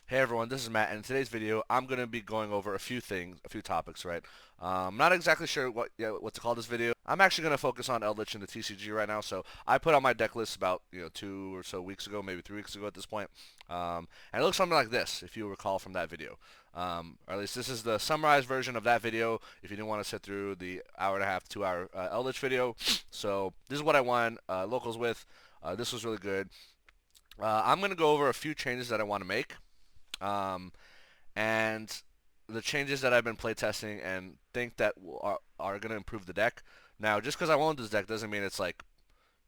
Hey everyone, this is Matt, and in today's video, I'm going to be going over a few things, a few topics, right? I'm not exactly sure what to call this video. I'm actually going to focus on Eldlich and the TCG right now. So I put out my deck list about 2 or so weeks ago, maybe 3 weeks ago at this point, and it looks something like this, if you recall from that video. Or at least this is the summarized version of that video. If you didn't want to sit through the hour and a half, 2 hour Eldlich video, so this is what I won locals with. This was really good. I'm going to go over a few changes that I want to make. Um, and the changes that I've been playtesting and think that are going to improve the deck. Now, just because I won this deck doesn't mean it's like,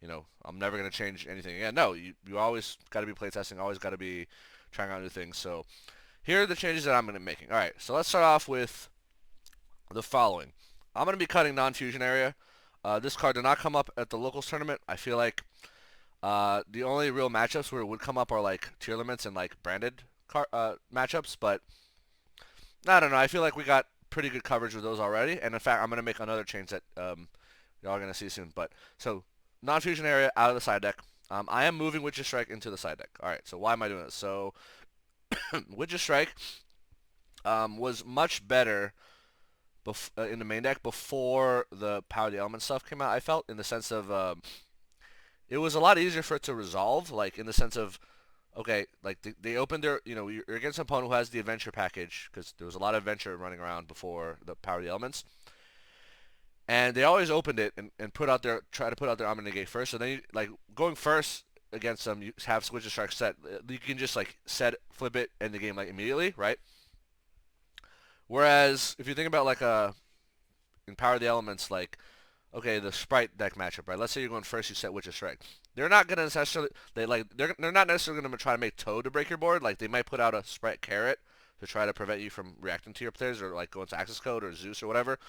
I'm never going to change anything again. No, you always got to be playtesting, always got to be trying out new things. So here are the changes that I'm going to be making. All right, so let's start off with the following. I'm going to be cutting non-fusion area. This card did not come up at the locals tournament. I feel like the only real matchups where it would come up are like tier limits and like branded matchups, but I don't know. I feel like we got pretty good coverage with those already, and in fact, I'm gonna make another change that y'all are gonna see soon. But so non-fusion area out of the side deck. I am moving Witch's Strike into the side deck. All right. So why am I doing this? So Witch's Strike was much better in the main deck before the Power of the Element stuff came out. I felt in the sense of it was a lot easier for it to resolve, like in the sense of okay, like they opened their, you're against an opponent who has the adventure package because there was a lot of adventure running around before the Power of the Elements, and they always opened it and try to put out their Omni Negate first. So then, like going first against them, you have Switch and Strike set. You can just like flip it, end the game like immediately, right? Whereas if you think about like in Power of the Elements, like okay, the Sprite deck matchup, right? Let's say you're going first, you set Witch of Strike. They're not gonna necessarily they're not necessarily gonna try to make Toad to break your board. Like they might put out a Sprite Carrot to try to prevent you from reacting to your players or like going to access code or Zeus or whatever.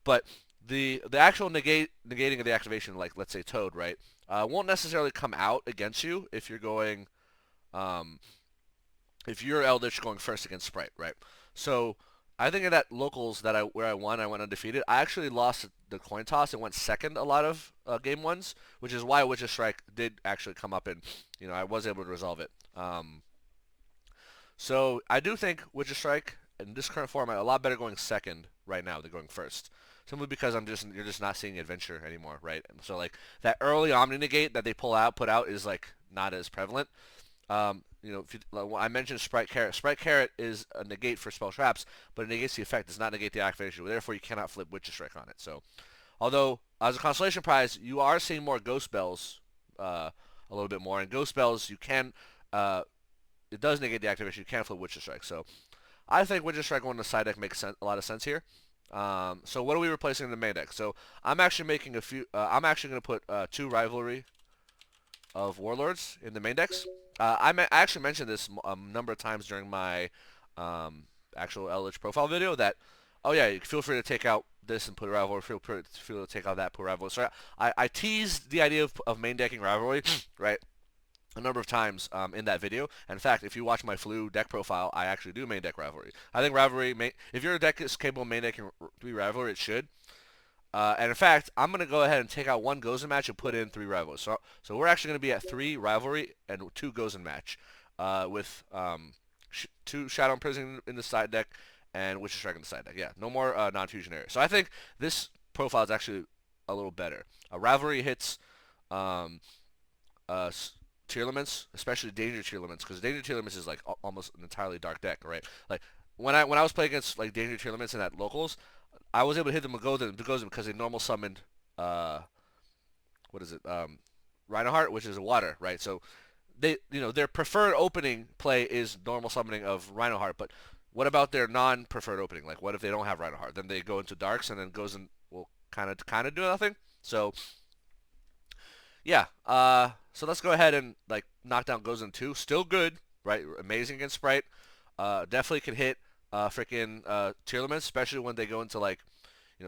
But the actual negating of the activation, like let's say Toad, right, won't necessarily come out against you if you're going um, if you're Eldritch going first against Sprite, right? So I think in that locals where I won, I went undefeated. I actually lost the coin toss and went second a lot of game ones, which is why Witch's Strike did actually come up and I was able to resolve it. So I do think Witch's Strike in this current format a lot better going second right now than going first. Simply because you're just not seeing adventure anymore, right? And so like that early Omni Negate that they put out is like not as prevalent. Like, I mentioned Sprite Carrot. Sprite Carrot is a negate for spell traps, but it negates the effect, does not negate the activation. Therefore, you cannot flip Witch's Strike on it. So, although as a consolation prize, you are seeing more Ghost Bells, a little bit more, and Ghost Bells you can, it does negate the activation. You can flip Witch's Strike. So, I think Witch's Strike on the side deck makes a lot of sense here. So what are we replacing in the main deck? So I'm actually making a few. I'm actually going to put two Rivalry of Warlords in the main decks. I actually mentioned this a number of times during my actual Eldlich profile video that, oh yeah, you feel free to take out this and put a Rivalry, feel free to take out that, put a Rivalry. So I teased the idea of main decking Rivalry, right, a number of times in that video. In fact, if you watch my Flu deck profile, I actually do main deck Rivalry. I think Rivalry, if your deck is capable of main decking 3 Rivalry, it should. And in fact, I'm going to go ahead and take out one Gozen match and put in 3 Rivals. So we're actually going to be at 3 Rivalry and 2 Gozen match with 2 Shadow Imprison in the side deck and Witch's Strike in the side deck. Yeah, no more non-fusion area. So I think this profile is actually a little better. Rivalry hits um, tier limits, especially danger tier limits, because danger tier limits is like almost an entirely dark deck, right? Like when I was playing against like danger tier limits and at locals, I was able to hit them with Gozen because they normal summoned what is it? Rhinoheart, which is a water, right? So their preferred opening play is normal summoning of Rhinoheart, but what about their non-preferred opening? Like what if they don't have Rhinoheart? Then they go into darks and then Gozen will kind of do nothing. So yeah, so let's go ahead and like knock down Gozen 2. Still good, right? Amazing against Sprite. Definitely can hit freaking tier limits, especially when they go into like,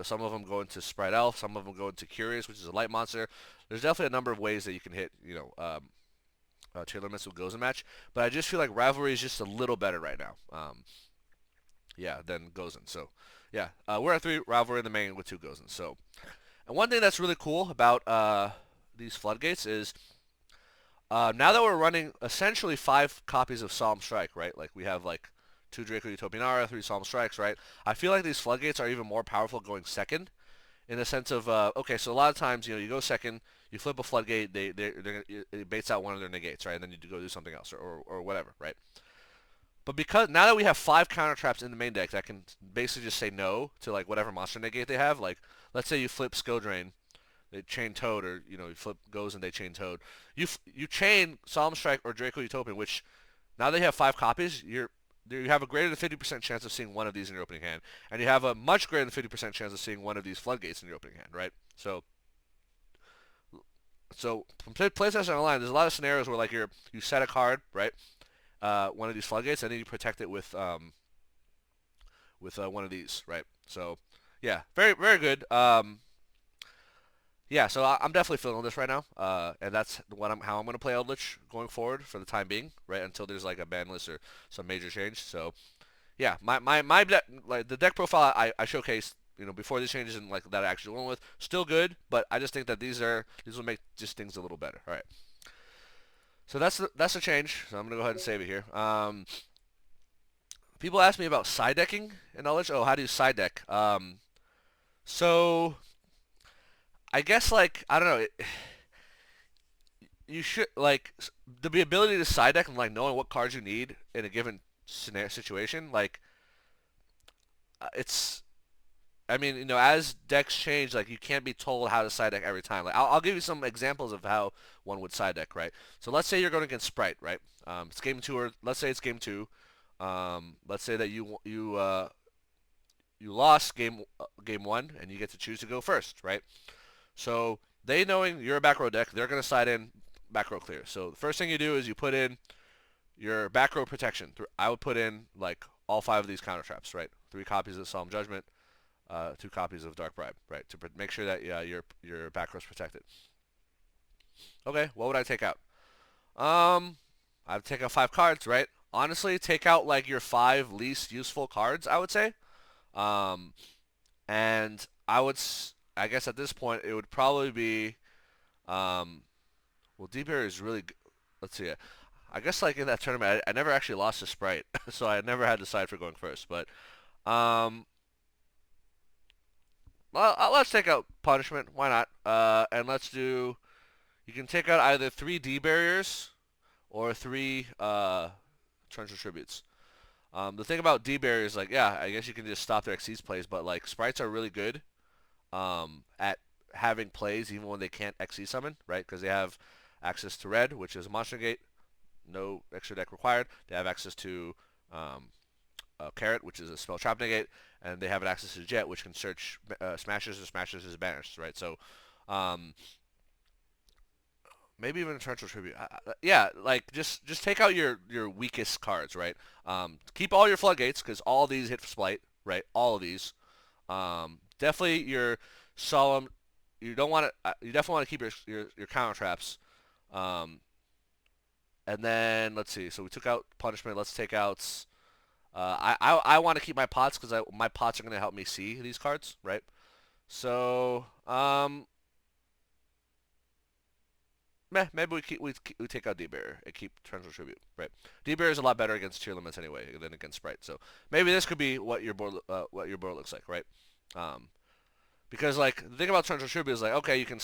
some of them go into Sprite Elf, some of them go into Curious, which is a light monster. There's definitely a number of ways that you can hit, tier limits with Gozen match. But I just feel like Rivalry is just a little better right now. Yeah, than Gozen. So yeah, we're at 3 Rivalry in the main with 2 Gozen. So, and one thing that's really cool about these floodgates is Now that we're running essentially 5 copies of Solemn Strike, right? Like we have like 2 Draco Utopian Aura, 3 Solemn Strikes, right? I feel like these floodgates are even more powerful going second, in the sense of okay, so a lot of times you go second, you flip a floodgate, it baits out one of their negates, right? And then you go do something else or whatever, right? But because now that we have 5 counter traps in the main deck that can basically just say no to like whatever monster negate they have, like let's say you flip Skill Drain, they chain Toad, or you flip Goes and they chain Toad. You chain Solemn Strike or Draco Utopian, which now they have 5 copies. You have a greater than 50% chance of seeing one of these in your opening hand, and you have a much greater than 50% chance of seeing one of these floodgates in your opening hand, right? So from playtesting online, there's a lot of scenarios where like you set a card, right? One of these floodgates, and then you protect it with one of these, right? So yeah, very very good. Yeah, so I'm definitely feeling this right now, and that's how I'm going to play Eldlich going forward for the time being, right? Until there's like a ban list or some major change. So yeah, my like the deck profile I showcased, before these changes and like that I actually went with, still good, but I just think that these will make just things a little better. All right, so that's the change. So I'm gonna go ahead and save it here. People ask me about side decking in Eldlich. Oh, how do you side deck? So I guess like I don't know. You should like the ability to side deck and like knowing what cards you need in a given scenario situation. Like it's, I mean, as decks change, like you can't be told how to side deck every time. Like I'll give you some examples of how one would side deck, right? So let's say you're going against Sprite, right? It's game two, or let's say it's game two. Let's say that you lost game one, and you get to choose to go first, right? So they knowing you're a back row deck, they're going to side in back row clear. So the first thing you do is you put in your back row protection. I would put in like all 5 of these counter traps, right? 3 copies of Solemn Judgment, 2 copies of Dark Bribe, right? To make sure that your back row's protected. Okay, what would I take out? I'd take out 5 cards, right? Honestly, take out like your 5 least useful cards, I would say. Um, and I guess at this point it would probably be, um, well, Deep Air is really. Let's see. I guess like in that tournament, I never actually lost to Sprite, so I never had to side for going first. But um, well, let's take out Punishment. Why not? And let's do. You can take out either 3 D barriers or 3 Torrential Tributes. The thing about D barriers, like, yeah, I guess you can just stop their Xyz plays, but like Sprites are really good at having plays even when they can't Xyz summon, right? Because they have access to red, which is a monster gate, no extra deck required. They have access to Carrot, which is a spell trap negate, and they have an access to Jet, which can search smashes and smashes as banners, right? So um, maybe even a Torrential Tribute. Yeah, like just take out your weakest cards, right? Keep all your floodgates because all of these hit for Splight, right? All of these. Definitely your solemn. You don't want to. You definitely want to keep your counter traps. Um, and then let's see. So we took out punishment. Let's take out. I want to keep my pots because my pots are going to help me see these cards, right? So maybe we take out D-Bear and keep Torrential Tribute, right? D-Bear is a lot better against tier limits anyway than against Sprite. So maybe this could be what your board looks like, right? Um, because like the thing about Torrential Tribute is like okay, you can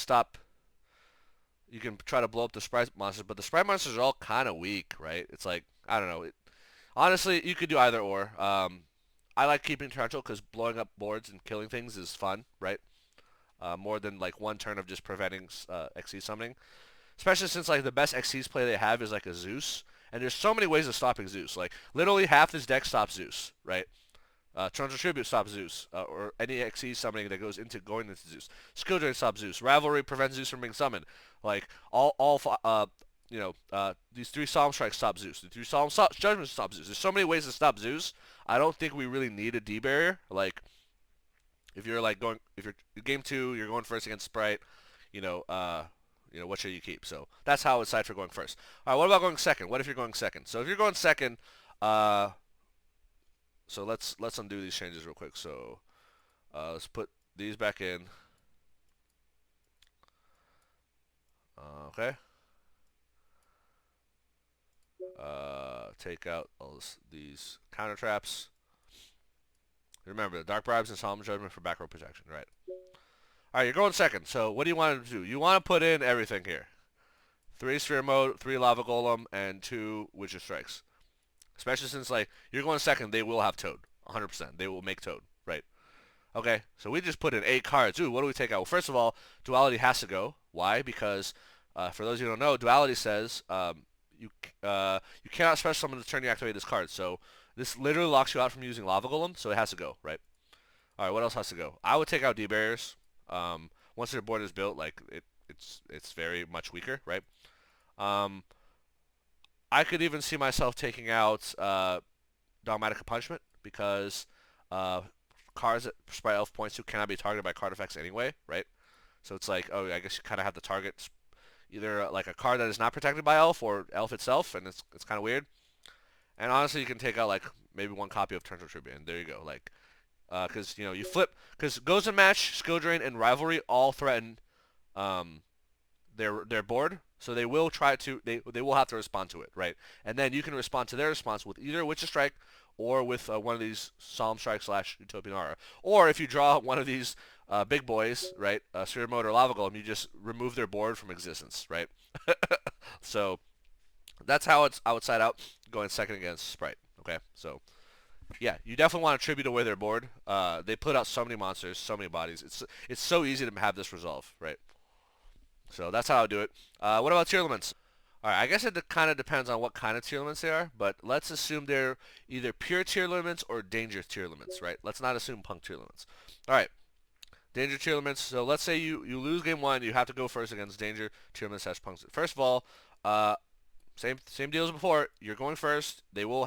try to blow up the Sprite monsters, but the Sprite monsters are all kind of weak, right? It's like I don't know. Honestly, you could do either or. I like keeping Torrential because blowing up boards and killing things is fun, right? More than like one turn of just preventing XC summoning. Especially since like the best Xyz play they have is like a Zeus, and there's so many ways of stopping Zeus. Like literally half this deck stops Zeus, right? Torrential Tribute stops Zeus, or any Xyz summoning that goes into going into Zeus. Skill Drain stops Zeus. Rivalry prevents Zeus from being summoned. Like these 3 Solemn Strikes stop Zeus. The 3 Solemn Judgments stop Zeus. There's so many ways to stop Zeus. I don't think we really need a D barrier. Like if you're game 2, you're going first against Sprite, you know, uh, what should you keep? So that's how I would decide for going first. All right, what about going second? What if you're going second? So if you're going second, uh, so let's undo these changes real quick. So let's put these back in. Okay. Take out all these counter traps. Remember, the Dark Bribes and Solemn Judgment for back row protection, right? Alright, you're going second. So what do you want to do? You want to put in everything here. 3 Sphere Mode, 3 Lava Golem, and 2 Witcher Strikes. Especially since, like, you're going second, they will have Toad. 100%. They will make Toad, right? Okay, so we just put in 8 cards. Ooh, what do we take out? Well, first of all, Duality has to go. Why? Because, for those of you who don't know, Duality says you cannot special summon the turn you activate this card. So this literally locks you out from using Lava Golem, so it has to go, right? All right, what else has to go? I would take out D-Barriers. Once their board is built, like, it's very much weaker, right? I could even see myself taking out Dogmatic Punishment because cards that Sprite Elf points to cannot be targeted by card effects anyway, right? So it's like, oh, I guess you kind of have to target either like a card that is not protected by Elf or Elf itself, and it's kind of weird. And honestly, you can take out like maybe 1 copy of Torrential Tribute, and there you go. Like, because you know you flip because Goes and Match, Skill Drain, and Rivalry all threaten their board, so they will try to they will have to respond to it, right? And then you can respond to their response with either Witcher Strike or with one of these Solemn Strike / Utopian Aura. Or if you draw one of these big boys, right, Sphere Mode or Lava Golem, you just remove their board from existence, right? So that's how I would side out going second against Sprite. Okay, so yeah, you definitely want to tribute away their board. They put out so many monsters, so many bodies. It's so easy to have this resolve, right? So that's how I do it. What about Tier Elements? Alright, I guess it kind of depends on what kind of Tier Elements they are, but let's assume they're either pure Tier Elements or Danger Tier Elements, right? Let's not assume Punk Tier Elements. Alright, Danger Tier Elements. So let's say you lose game 1, you have to go first against Danger Tier Elements / Punks. First of all, same deal as before. You're going first. They will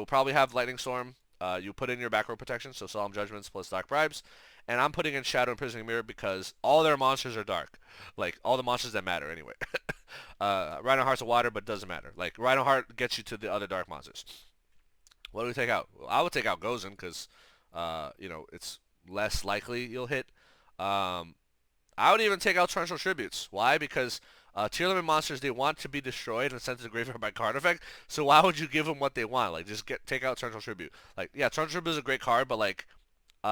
probably have Lightning Storm. You put in your back row protection, so Solemn Judgments plus Dark Bribes. And I'm putting in Shadow Imprisoning Mirror because all their monsters are dark. Like, all the monsters that matter anyway. Rhino Heart's a water, but doesn't matter. Like, Rhino Heart gets you to the other dark monsters. What do we take out? Well, I would take out Gozen because, it's less likely you'll hit. I would even take out Torrential Tributes. Why? Because tier limit monsters, they want to be destroyed and sent to the graveyard by card effect. So why would you give them what they want? Like, just take out Torrential Tribute. Like, yeah, Torrential Tribute is a great card, but like,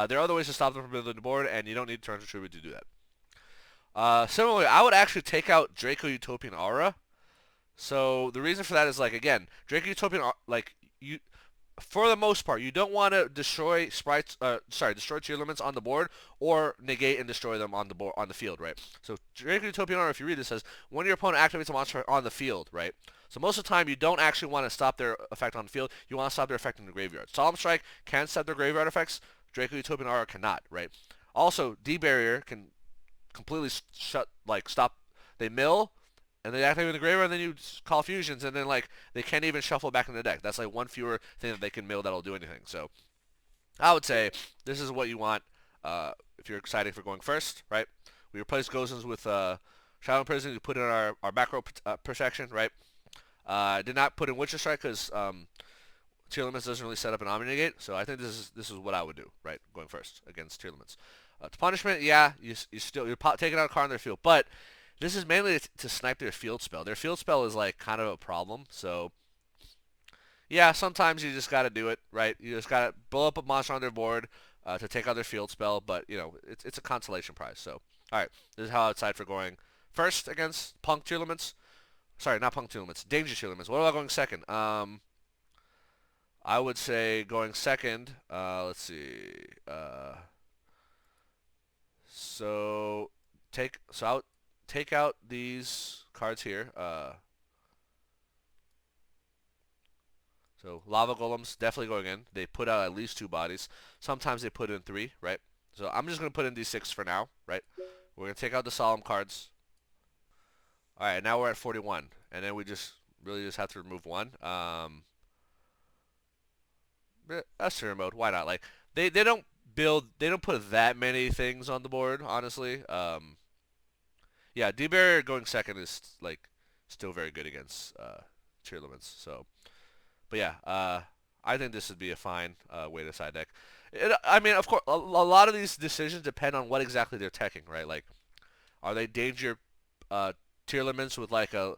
there are other ways to stop them from building the board, and you don't need Torrential Tribute to do that. Similarly, I would actually take out Draco Utopian Aura. So the reason for that is, like, again, Draco Utopian Aura, like, for the most part, you don't want to destroy destroy tier limits on the board or negate and destroy them on the field, right? So Draco Utopian Aura, if you read it, says when your opponent activates a monster on the field, right? So most of the time, you don't actually want to stop their effect on the field. You want to stop their effect in the graveyard. Solemn Strike can stop their graveyard effects. Draco Utopian Aura cannot, right? Also, D-Barrier can completely stop. They mill, and they activate in the graveyard, and then you call fusions, and then, like, they can't even shuffle back in the deck. That's, like, one fewer thing that they can mill that'll do anything. So, I would say this is what you want if you're excited for going first, right? We replace Gozens with Shadow Prison. We put in our back row protection, right? Did not put in Witcher Strike because tier limits doesn't really set up an Omni-Negate, so I think this is what I would do, right, going first against tier limits. To punishment, yeah, you're taking out a card on their field, but this is mainly to snipe their field spell. Their field spell is like kind of a problem, so yeah, sometimes you just gotta do it, right? You just gotta blow up a monster on their board to take out their field spell, but you know it's a consolation prize. So all right, this is how I'd side for going first against Punk tier limits. Sorry, not Punk tier limits, Danger tier limits. What about going second? I would say going second, let's see, so I'll take out these cards here, so Lava Golems definitely going in. They put out at least 2 bodies. Sometimes they put in 3, right? So I'm just going to put in these 6 for now, right? We're going to take out the Solemn cards. Alright, now we're at 41, and then we really just have to remove 1. That's turn mode. Why not? Like they don't put that many things on the board, honestly. Yeah, D-Barrier going second is like still very good against tier limits. So, but yeah, I think this would be a fine way to side deck. I mean, of course, a lot of these decisions depend on what exactly they're teching, right? Like, are they danger tier limits with like a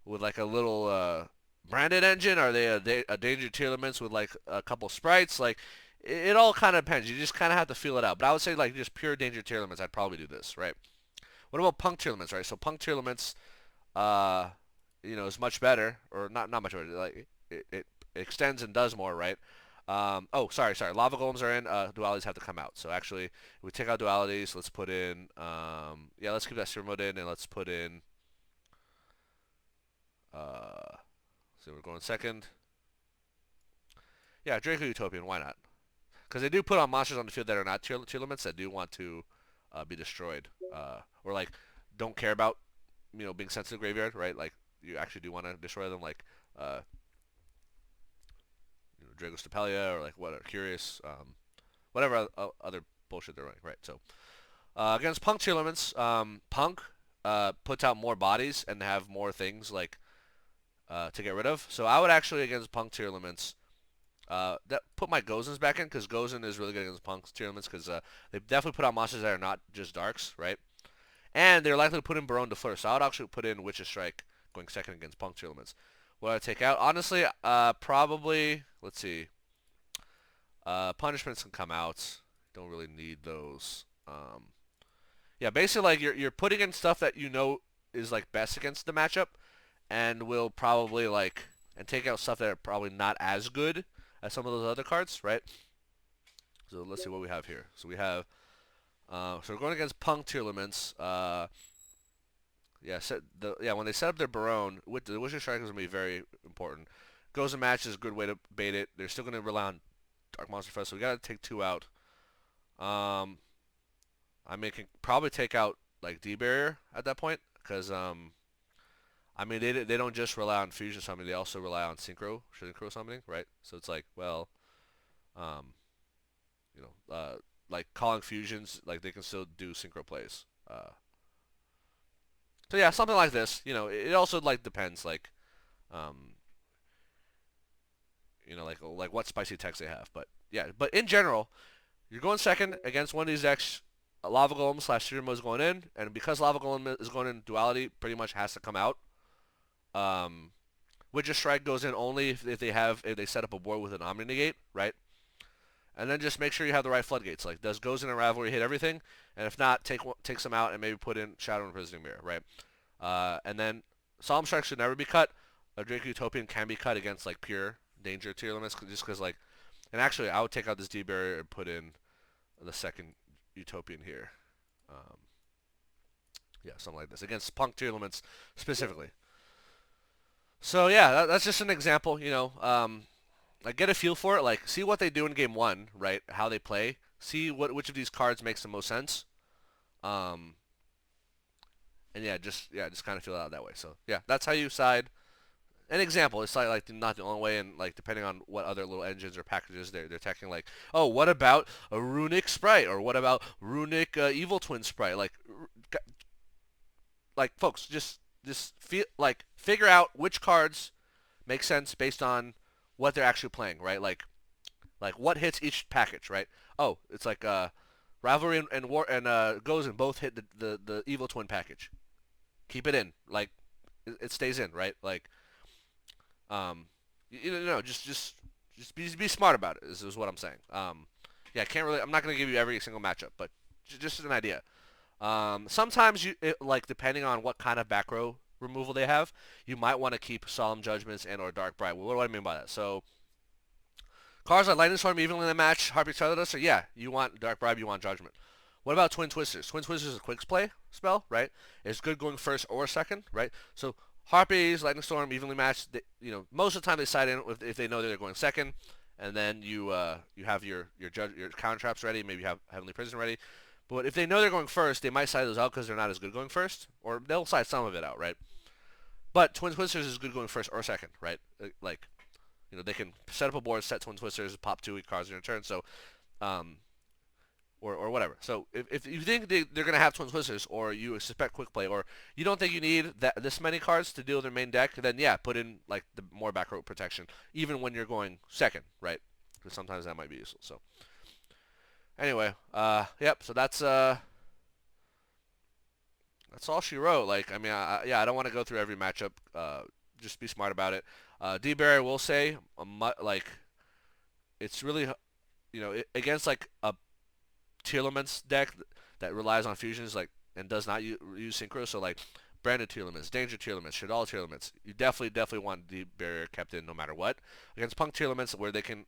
little branded engine? Are they a danger tier limits with like a couple sprites? Like it all kind of depends. You just kind of have to feel it out. But I would say like just pure danger tier limits, I'd probably do this, right? What about punk tier limits, right? So punk tier limits, uh, is much better, or not much better. Like it extends and does more, right? Oh, sorry. Lava golems are in. Dualities have to come out. So actually, if we take out dualities, let's put in. Yeah, let's keep that sphere mode in, and let's put in. So we're going second. Yeah, Draco Utopian. Why not? Because they do put on monsters on the field that are not tier limits that do want to be destroyed, or like don't care about being sent to the graveyard, right? Like you actually do want to destroy them, like uh, Drago Stapelia or like what Curious, whatever other bullshit they're running, right? So against Punk tier limits, Punk puts out more bodies and have more things like to get rid of. So I would actually against Punk tier limits. That put my Gozens back in because Gozen is really good against Punk's tier limits because they definitely put out monsters that are not just darks, right? And they're likely to put in Barone de Fleur, so I would actually put in Witch's Strike going second against Punk tier limits. What would I take out? Honestly, probably, let's see. Punishments can come out. Don't really need those. Yeah, basically like you're putting in stuff that is like best against the matchup and will probably like and take out stuff that are probably not as good as some of those other cards, right? So let's see what we have here. So we have so we're going against Punk tier limits. When they set up their Barone, the Wishing Strike is gonna be very important. Goes and match is a good way to bait it. They're still gonna rely on Dark Monster Fest, so we gotta take two out. I mean, can probably take out like D Barrier at that point, because I mean they don't just rely on fusion summoning; they also rely on synchro summoning, right? So it's like, well, um, like calling fusions, like they can still do synchro plays. So yeah, something like this. It also like depends, like, um, like what spicy text they have. But yeah, but in general, you're going second against one of these decks. A Lava Golem slash Serum is going in, and because Lava Golem is going in, Duality pretty much has to come out. Um, Witcher Strike goes in only if they set up a board with an Omni Negate, right? And then just make sure you have the right floodgates. Like, does Goes in a Ravelry hit everything? And if not, take some out and maybe put in Shadow and Imprisoning Mirror, right? And then Solemn Strike should never be cut. A Drake Utopian can be cut against like pure danger tier limits, just because like, and actually I would take out this D barrier and put in the second Utopian here. Um, yeah, something like this against Punk tier limits specifically. So yeah, that's just an example. Like get a feel for it. Like see what they do in game one, right? How they play. See which of these cards makes the most sense. Um, and just kind of feel it out that way. So yeah, that's how you side. An example, it's like not the only way, and like depending on what other little engines or packages they're teching, like, oh, what about a runic sprite, or what about runic evil twin sprite? Like folks, just figure out which cards make sense based on what they're actually playing, right? Like what hits each package, right? Oh, it's like Rivalry and War and Goes and both hit the evil twin package. Keep it in, like it stays in, right? Like just be smart about it. Is what I'm saying. Yeah, I can't really. I'm not gonna give you every single matchup, but just an idea. Sometimes like depending on what kind of back row removal they have, you might want to keep Solemn Judgments and or Dark Bright. What do I mean by that? So cards like Lightning Storm evenly in the match, Harpy Teledus, so yeah, you want Dark Bribe, you want Judgment. What about Twin Twisters? Twin Twisters is a quick play spell, right? It's good going first or second, right? So Harpies, Lightning Storm, evenly matched. Most of the time they side in if they know they're going second, and then you have your counter traps ready. Maybe you have Heavenly Prison ready. But if they know they're going first, they might side those out because they're not as good going first, or they'll side some of it out, right? But Twin Twisters is good going first or second, right? Like, they can set up a board, set Twin Twisters, pop 2 weak cards in your turn. So, um, or whatever. So if you think they're gonna have Twin Twisters, or you suspect quick play, or you don't think you need this many cards to deal with their main deck, then yeah, put in like the more back row protection, even when you're going second, right? Because sometimes that might be useful. So anyway, yep. So that's all she wrote. Like, I mean, I don't want to go through every matchup. Just be smart about it. D-Barrier, will say, like, it's really, against like a Telements deck that relies on fusions, like, and does not use synchro. So like branded Telements, danger Telements, Shaddoll Telements. You definitely want the barrier kept in no matter what. Against punk Telements, where they can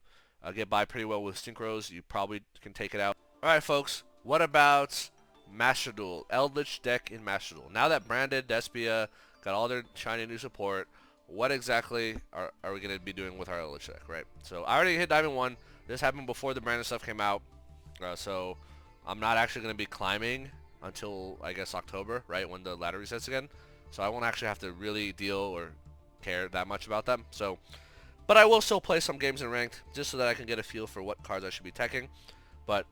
get by pretty well with synchros, you probably can take it out. All right, folks. What about Master Duel? Eldlich deck in Master Duel. Now that branded Despia got all their shiny new support, what exactly are we going to be doing with our Eldlich deck, right? So I already hit Diamond 1. This happened before the branded stuff came out. So I'm not actually going to be climbing until, I guess, October, right, when the ladder resets again. So I won't actually have to really deal or care that much about them. So, but I will still play some games in ranked just so that I can get a feel for what cards I should be teching. But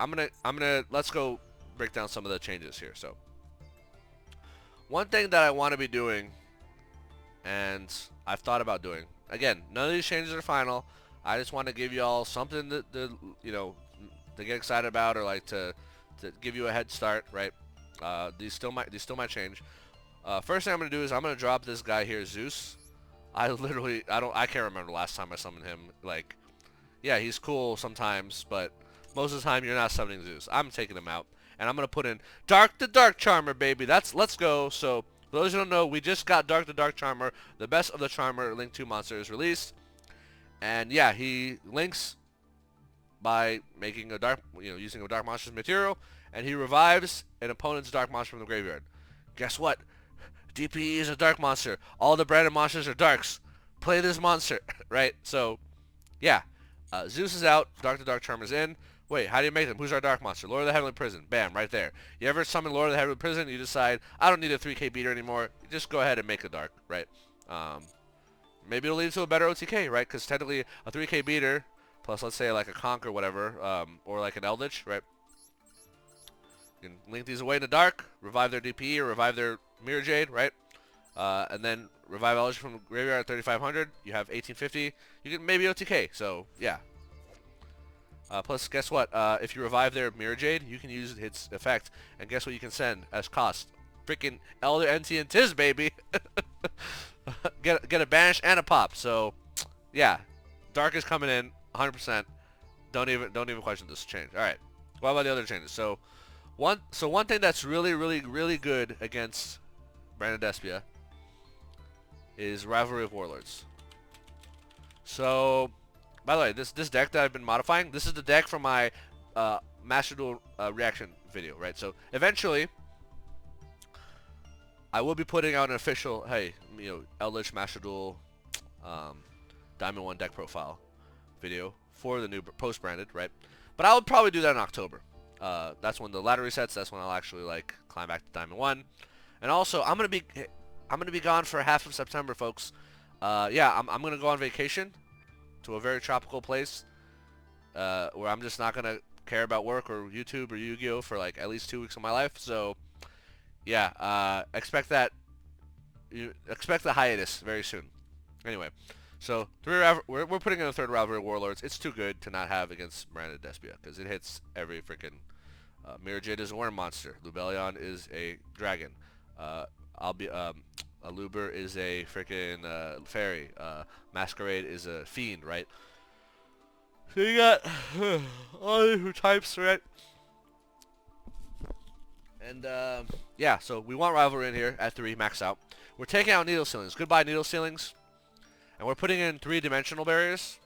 let's go break down some of the changes here. So one thing that I want to be doing, and I've thought about doing, again, none of these changes are final. I just want to give you all something to get excited about, or like to give you a head start, right? These still might change. First thing I'm gonna do is I'm gonna drop this guy here, Zeus. I can't remember the last time I summoned him. Like, yeah, he's cool sometimes, but most of the time you're not summoning Zeus. I'm taking him out, and I'm gonna put in Dark the Dark Charmer, baby. Let's go. So for those who don't know, we just got Dark the Dark Charmer, the best of the Charmer Link 2 monsters released, and yeah, he links by making a using a dark monster's material, and he revives an opponent's dark monster from the graveyard. Guess what? DPE is a dark monster. All the branded monsters are darks. Play this monster, right? So, yeah. Zeus is out. Dark the Dark Charmer's in. Wait, how do you make them? Who's our dark monster? Lord of the Heavenly Prison. Bam, right there. You ever summon Lord of the Heavenly Prison, you decide, I don't need a 3k beater anymore. You just go ahead and make a dark, right? Maybe it'll lead to a better OTK, right? Because technically a 3k beater, plus let's say like a Conk or whatever, or like an Eldlich, right? You can link these away in the dark, revive their DPE or revive their Mirror Jade, right? And then revive Eldlich from the graveyard at 3500. You have 1850. You can maybe OTK. So yeah. Plus, guess what? If you revive their Mirror Jade, you can use its effect, and guess what you can send as cost? Freaking Elder NT and Tiz, baby. get a banish and a pop. So yeah, dark is coming in 100%. Don't even question this change. All right. What about the other changes? So one thing that's really good against Branded Despia is Rivalry of Warlords. So, by the way, this deck that I've been modifying, this is the deck from my Master Duel reaction video, right? So eventually, I will be putting out an official, hey, Eldlich Master Duel Diamond 1 deck profile video for the new post-branded, right? But I would probably do that in October. That's when the ladder resets. That's when I'll actually like climb back to Diamond 1. And also, I'm gonna be gone for half of September, folks. Yeah, I'm gonna go on vacation to a very tropical place where I'm just not gonna care about work or YouTube or Yu-Gi-Oh for like at least 2 weeks of my life. So yeah, expect that. Expect the hiatus very soon. Anyway, so we're putting in a third Rivalry of Warlords. It's too good to not have against Branded Despia because it hits every freaking. Mirror Jade is a worm monster. Lubellion is a dragon. Aluber is a freaking fairy. Masquerade is a fiend, right? So you got all the different types, right? And yeah, so we want Rivalry in here at 3, max out. We're taking out Needle Ceilings. Goodbye, Needle Ceilings. And we're putting in 3-dimensional barriers.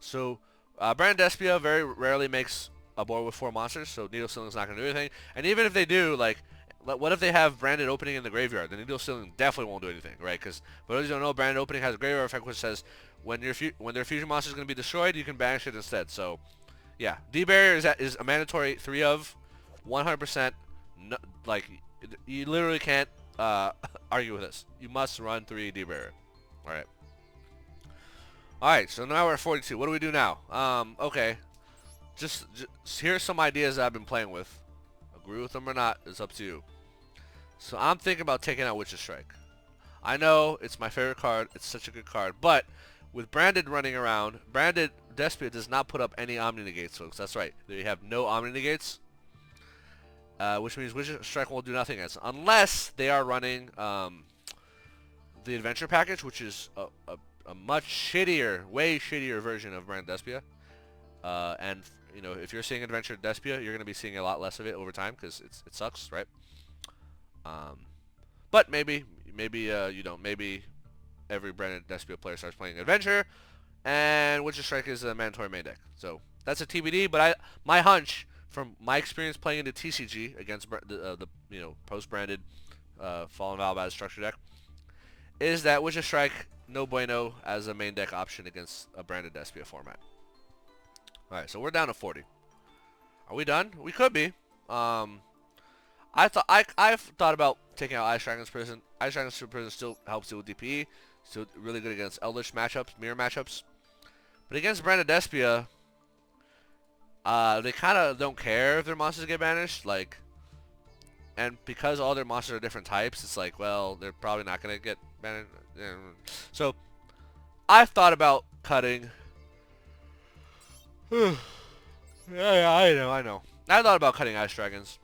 So Branded Despia very rarely makes a board with 4 monsters, so Needle Ceiling's not going to do anything. And even if they do, like, what if they have Branded Opening in the graveyard? The Needle Ceiling definitely won't do anything, right? Because for those who don't know, Branded Opening has a graveyard effect which says when their fusion monster is going to be destroyed, you can banish it instead. So, yeah, D-Barrier is a mandatory 3 of 100%. No, like, you literally can't argue with this. You must run 3 D-Barrier. All right. All right. So now we're at 42. What do we do now? Okay. Just here's some ideas that I've been playing with. Agree with them or not is up to you. So I'm thinking about taking out Witch's Strike. I know it's my favorite card. It's such a good card. But with Branded running around, Branded Despia does not put up any Omni Negates, folks. That's right. They have no Omni Negates. Which means Witch's Strike won't do nothing against, unless they are running the Adventure Package, which is a much shittier, way shittier version of Brand Despia. And you know, if you're seeing Adventure Despia, you're gonna be seeing a lot less of it over time because it sucks, right? But maybe you don't. Maybe every Branded Despia player starts playing Adventure, and Witcher Strike is a mandatory main deck. So that's a TBD. But my hunch from my experience playing into TCG against the you know, post-branded Fallen Valbaz structure deck is that Witcher Strike no bueno as a main deck option against a Branded Despia format. All right, so we're down to 40. Are we done? We could be. I've thought about taking out Ice Dragon's Prison. Ice Dragon's Prison still helps you with DPE. Still really good against Eldlich matchups, mirror matchups. But against Branded Despia, they kind of don't care if their monsters get banished. Like, and because all their monsters are different types, it's like, well, they're probably not gonna get banished. So I've thought about cutting. Yeah, I know. I thought about cutting Ice Dragons.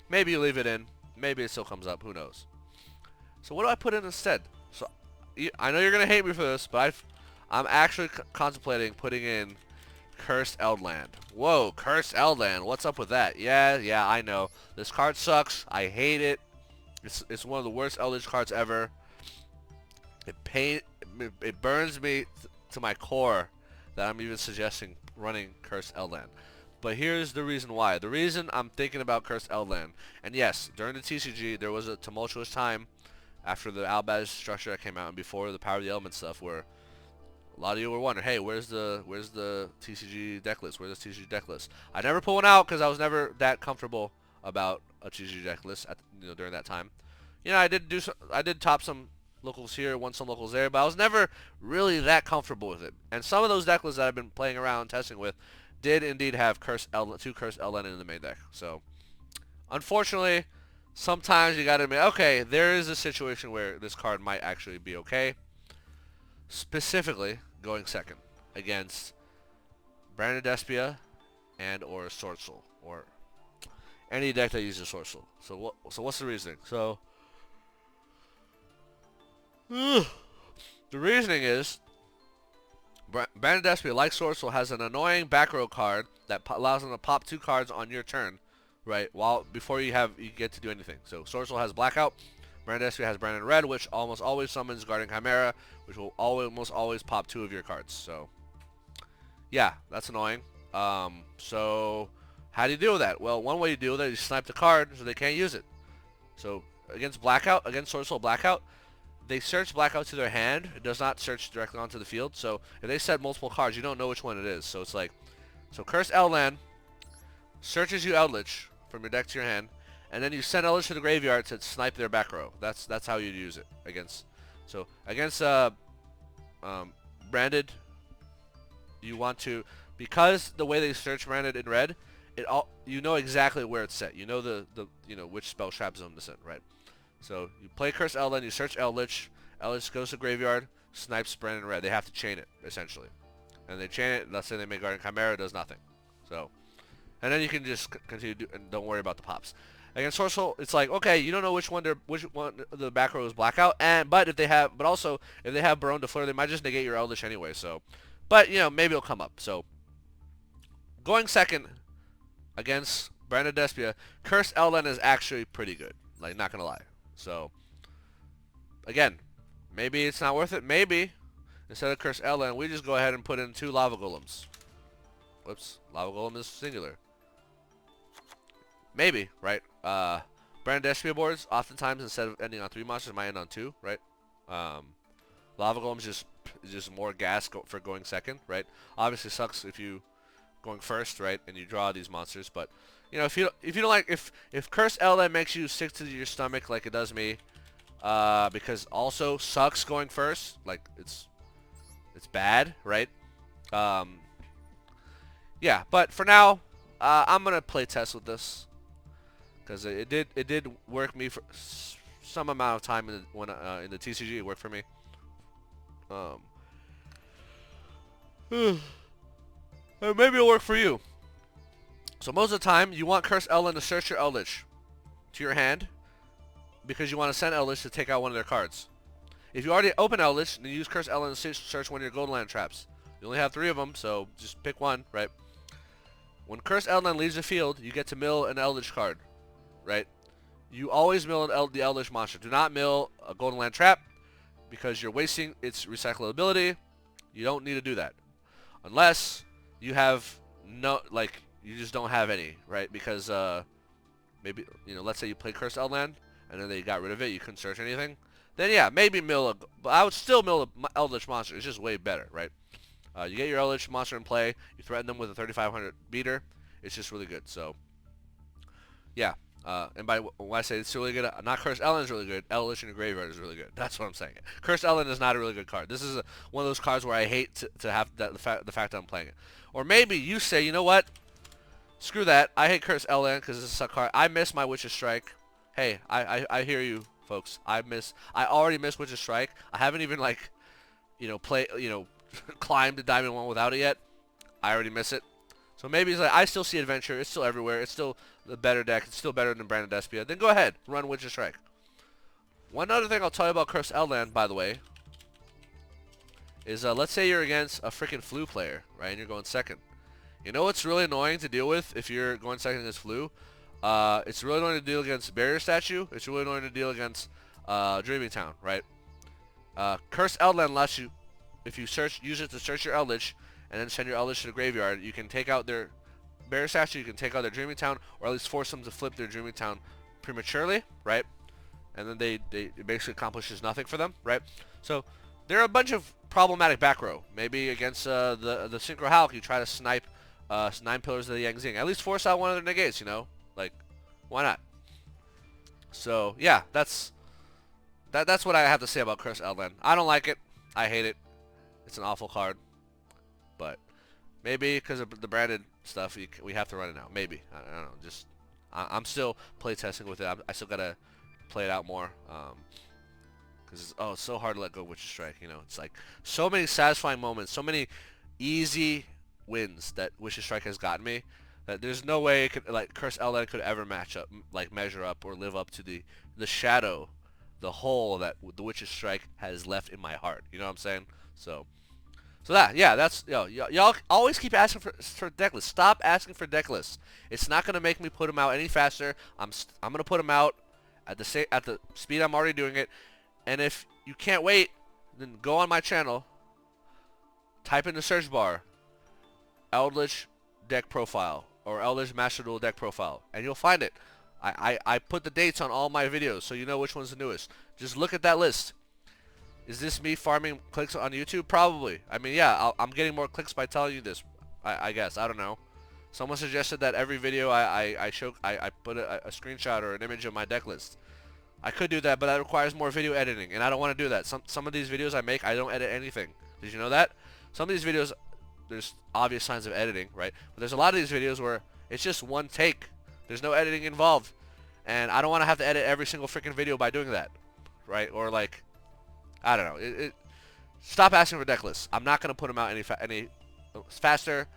Maybe you leave it in. Maybe it still comes up. Who knows? So what do I put in instead? So I know you're gonna hate me for this, but I'm actually contemplating putting in Cursed Eldland. Whoa, Cursed Eldland. What's up with that? Yeah, I know. This card sucks. I hate it. It's one of the worst Eldritch cards ever. It burns me to my core that I'm even suggesting running Cursed Eldland. But here's the reason why. The reason I'm thinking about Cursed Eldland, and yes, during the TCG there was a tumultuous time after the Albaz structure that came out and before the Power of the Elements stuff, where a lot of you were wondering, hey, where's the TCG deck list? Where's the TCG deck list? I never put one out because I was never that comfortable about a TCG deck list during that time. You know, I did top some locals here, won some locals there, but I was never really that comfortable with it. And some of those deck lists that I've been playing around testing with did indeed have two Cursed Eldland in the main deck. So unfortunately, sometimes you gotta admit, okay, there is a situation where this card might actually be okay. Specifically, going second against Branded Despia and or Sword Soul, or any deck that uses Sword Soul. So what's the reasoning? So the reasoning is Branded Despia, like Sword Soul, has an annoying back row card that allows them to pop 2 cards on your turn, right? Before you get to do anything. So Sword Soul has Blackout. Branded Despia has Branded Red, which almost always summons Guardian Chimera, which will almost always pop 2 of your cards. So yeah, that's annoying. So how do you deal with that? Well, one way you deal with that is you snipe the card so they can't use it. So against Sword Soul Blackout, they search Blackout to their hand. It does not search directly onto the field. So if they set multiple cards, you don't know which one it is. So it's like, so Cursed Eldland searches you Eldlich from your deck to your hand, and then you send Eldlich to the graveyard to snipe their back row. That's how you use it against. So against Branded, you want to, because the way they search Branded in red, you know exactly where it's set. You know which spell trap zone to send, right? So you play Cursed Eldland, you search Eldlich, Eldlich goes to graveyard, snipes Branded Red. They have to chain it, essentially. And they chain it, let's say they make Guardian Chimera, it does nothing. So, and then you can just continue and don't worry about the pops. Against Sword Soul, it's like, okay, you don't know which one the back row is Blackout, but if they have Baron de Fleur, they might just negate your Eldlich anyway, so. But, you know, maybe it'll come up. So, going second against Branded Despia, Cursed Eldland is actually pretty good. Like, not gonna lie. So, again, maybe it's not worth it. Maybe, instead of Cursed Eldland, we just go ahead and put in 2 Lava Golems. Whoops, Lava Golem is singular. Maybe, right? Branded Despia boards, oftentimes, instead of ending on 3 monsters, might end on 2, right? Lava Golem is just more gas for going second, right? Obviously sucks if you going first, right, and you draw these monsters, but you know, if you don't like, if Cursed Eldland makes you sick to your stomach like it does me, because also sucks going first, like it's bad, right? Yeah, but for now, I'm gonna play test with this because it did work me for some amount of time in the TCG. It worked for me. Maybe it'll work for you. So most of the time, you want Cursed Eldland to search your Eldlich to your hand because you want to send Eldlich to take out one of their cards. If you already open Eldlich, then use Curse Eldland to search one of your Golden Land traps. You only have 3 of them, so just pick one, right? When Curse Eldland leaves the field, you get to mill an Eldlich card, right? You always mill the Eldlich monster. Do not mill a Golden Land trap because you're wasting its recyclability. You don't need to do that. Unless you have no, like, you just don't have any, right? Because, maybe, you know, let's say you play Curse Eldland and then they got rid of it, you couldn't search anything. Then, yeah, maybe mill a, but I would still mill an Eldlich monster. It's just way better, right? You get your Eldlich monster in play, you threaten them with a 3500 beater. It's just really good. So, yeah. And by when I say it's really good, not Curse Eldland is really good. Eldlich in the graveyard is really good. That's what I'm saying. Curse Eldland is not a really good card. This is one of those cards where I hate to have the fact that I'm playing it. Or maybe you say, you know what? Screw that. I hate Curse Eldland because it's a suck card. I miss my Witch's Strike. Hey, I hear you, folks. I already miss Witch's Strike. I haven't even, like, climbed to Diamond 1 without it yet. I already miss it. So maybe it's like, I still see Adventure. It's still everywhere. It's still the better deck. It's still better than Branded Despia. Then go ahead. Run Witch's Strike. One other thing I'll tell you about Curse Eldland, by the way, is let's say you're against a freaking Flu player, right? And you're going second. You know what's really annoying to deal with if you're going second against Flu? It's really annoying to deal against Barrier Statue. It's really annoying to deal against Dreaming Town, right? Curse Eldland lets you, if you use it to search your Eldlich, and then send your Eldlich to the graveyard, you can take out their Barrier Statue, you can take out their Dreaming Town, or at least force them to flip their Dreaming Town prematurely, right? And then it basically accomplishes nothing for them, right? So there are a bunch of problematic back row. Maybe against the Synchro Hulk, you try to snipe 9 Pillars of the Yang Zing. At least force out one of their negates, you know? Like, why not? So yeah, that's what I have to say about Curse Eldland. I don't like it. I hate it. It's an awful card. But maybe because of the branded stuff, we have to run it now. Maybe. I don't know. Just I'm still playtesting with it. I still gotta play it out more. Because it's so hard to let go of Witch's Strike. You know, it's like so many satisfying moments, so many easy wins that Witch's Strike has gotten me. That there's no way it could, like, Curse Eldland could ever measure up or live up to the shadow, the hole that the Witch's Strike has left in my heart. You know what I'm saying? So that's, y'all always keep asking for deck lists. Stop asking for deck lists. It's not gonna make me put them out any faster. I'm gonna put them out at the speed I'm already doing it. And if you can't wait, then go on my channel, type in the search bar, Eldlich deck profile or Eldlich Master Duel deck profile, and you'll find it. I put the dates on all my videos so you know which one's the newest. Just look at that list. Is this me farming clicks on YouTube? Probably. I mean, yeah, I'm getting more clicks by telling you this. I guess. I don't know. Someone suggested that every video I put a screenshot or an image of my deck list. I could do that, but that requires more video editing, and I don't want to do that. Some of these videos I make, I don't edit anything. Did you know that? Some of these videos, there's obvious signs of editing, right? But there's a lot of these videos where it's just one take. There's no editing involved, and I don't want to have to edit every single freaking video by doing that, right? Or like, I don't know. Stop asking for deck lists. I'm not gonna put them out any faster.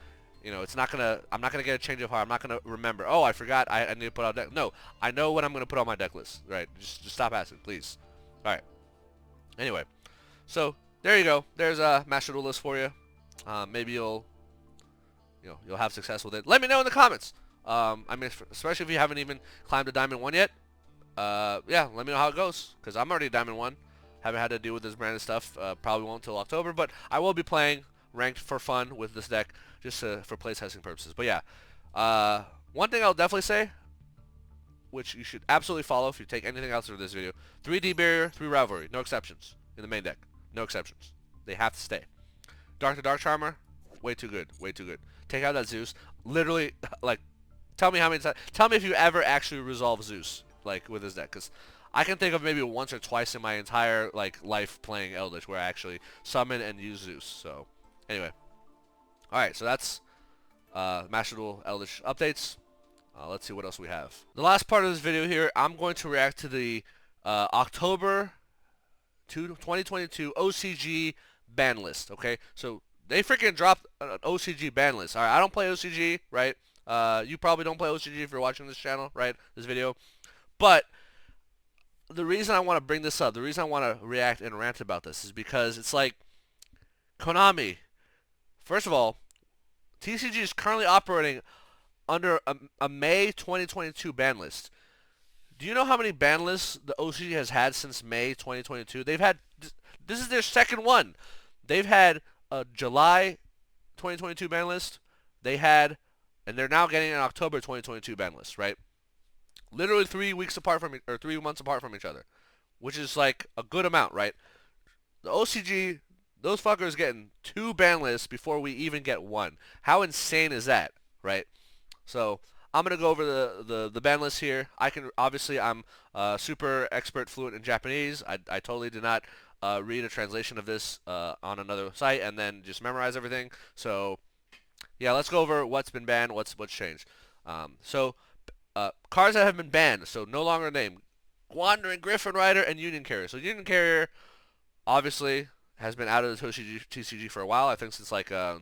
You know, I'm not gonna get a change of heart. I'm not gonna remember. Oh, I forgot. I need to put out deck. No, I know when I'm gonna put on my deck list. Right? Just stop asking, please. All right. Anyway, so there you go. There's a Master Duel list for you. Maybe you'll have success with it. Let me know in the comments. I mean, especially if you haven't even climbed to Diamond 1 yet. Yeah, let me know how it goes. Cause I'm already Diamond 1. Haven't had to deal with this branded stuff. Probably won't until October. But I will be playing ranked for fun with this deck, just for playtesting purposes. But yeah, one thing I'll definitely say, which you should absolutely follow if you take anything else from this video: 3D Barrier, 3 Rivalry, no exceptions in the main deck, no exceptions. They have to stay. Dark to Dark Charmer, way too good, way too good. Take out that Zeus. Literally, like, tell me how many times. Tell me if you ever actually resolve Zeus, like, with this deck, because I can think of maybe once or twice in my entire life playing Eldlich where I actually summon and use Zeus. So anyway, all right. So that's Master Duel Eldlich updates. Let's see what else we have. The last part of this video here, I'm going to react to the October 2022 OCG ban list. Okay, so they freaking dropped an OCG ban list. All right, I don't play OCG, right? You probably don't play OCG if you're watching this channel, right? This video, but the reason I want to bring this up, the reason I want to react and rant about this is because it's like Konami. First of all, TCG is currently operating under a May 2022 ban list. Do you know how many ban lists the OCG has had since May 2022? They've had this is their second one. They've had a July 2022 ban list. They had, and they're now getting an October 2022 ban list, right? Literally 3 weeks apart from or 3 months apart from each other, which is like a good amount, right? The OCG, those fuckers getting 2 ban lists before we even get one. How insane is that, right? So I'm gonna go over the ban list here. I can obviously I'm super expert fluent in Japanese. I totally did not read a translation of this on another site and then just memorize everything. So yeah, let's go over what's been banned, what's changed. Cards that have been banned, so no longer named: Wandering Griffin Rider and Union Carrier. So Union Carrier obviously has been out of the TCG for a while. I think since like I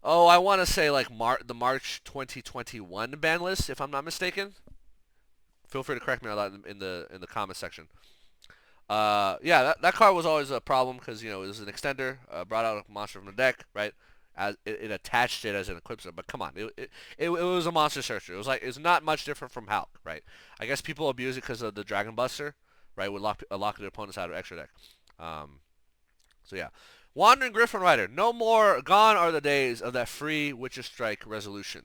want to say like the March 2021 ban list, if I'm not mistaken. Feel free to correct me on that in the comment section. Yeah, that card was always a problem because it was an extender, brought out a monster from the deck, right? As it attached it as an equipser, but come on, it was a monster searcher. It was like it's not much different from Hulk, right? I guess people abuse it because of the Dragon Buster, right? Would lock their opponents out of extra deck. So yeah, Wandering Griffin Rider. No more. Gone are the days of that free Witcher Strike resolution.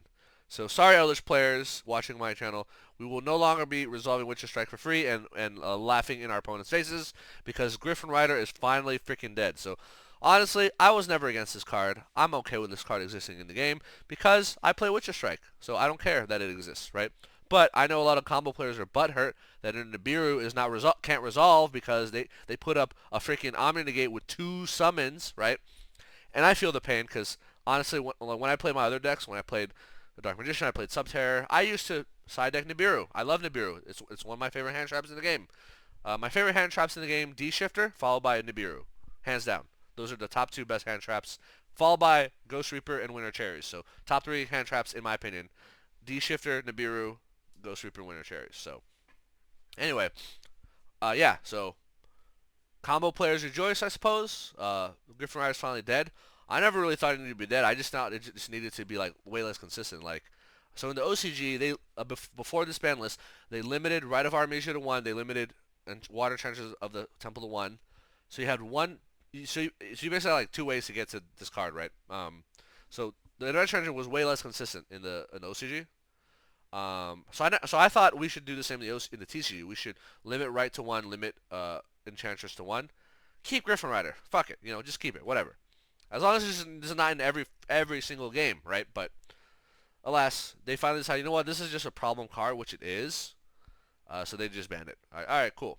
So sorry, Eldlich players watching my channel. We will no longer be resolving Witcher Strike for free and laughing in our opponents' faces because Griffin Rider is finally freaking dead. So honestly, I was never against this card. I'm okay with this card existing in the game because I play Witcher Strike. So I don't care that it exists, right? But I know a lot of combo players are butthurt that Nibiru is not can't resolve because they put up a freaking Omni Negate with 2 summons, right? And I feel the pain because honestly, when I played my other decks, when I played the Dark Magician, I played Subterror, I used to side deck Nibiru. I love Nibiru. It's one of my favorite hand traps in the game. My favorite hand traps in the game: D Shifter, followed by Nibiru, hands down. Those are the top 2 best hand traps, followed by Ghost Reaper and Winter Cherries. So top 3 hand traps in my opinion: D Shifter, Nibiru, Ghost Reaper, and Winter Cherries. So anyway, yeah. So combo players rejoice, I suppose. Griffin Rider's finally dead. I never really thought it needed to be dead. I just thought it just needed to be like way less consistent. Like, so in the OCG, they before this ban list, they limited Rite of Artemisia to 1. They limited Water Trenches of the Temple to 1. So you had one. So you basically had like 2 ways to get to this card, right? So the Red Treasure was way less consistent in the OCG. So I thought we should do the same in the TCG. We should limit Right to 1, limit Enchantress to 1. Keep Griffin Rider. Fuck it. Just keep it. Whatever. As long as this is not in every single game, right? But alas, they finally decided, you know what? This is just a problem card, which it is. So they just banned it. All right, cool.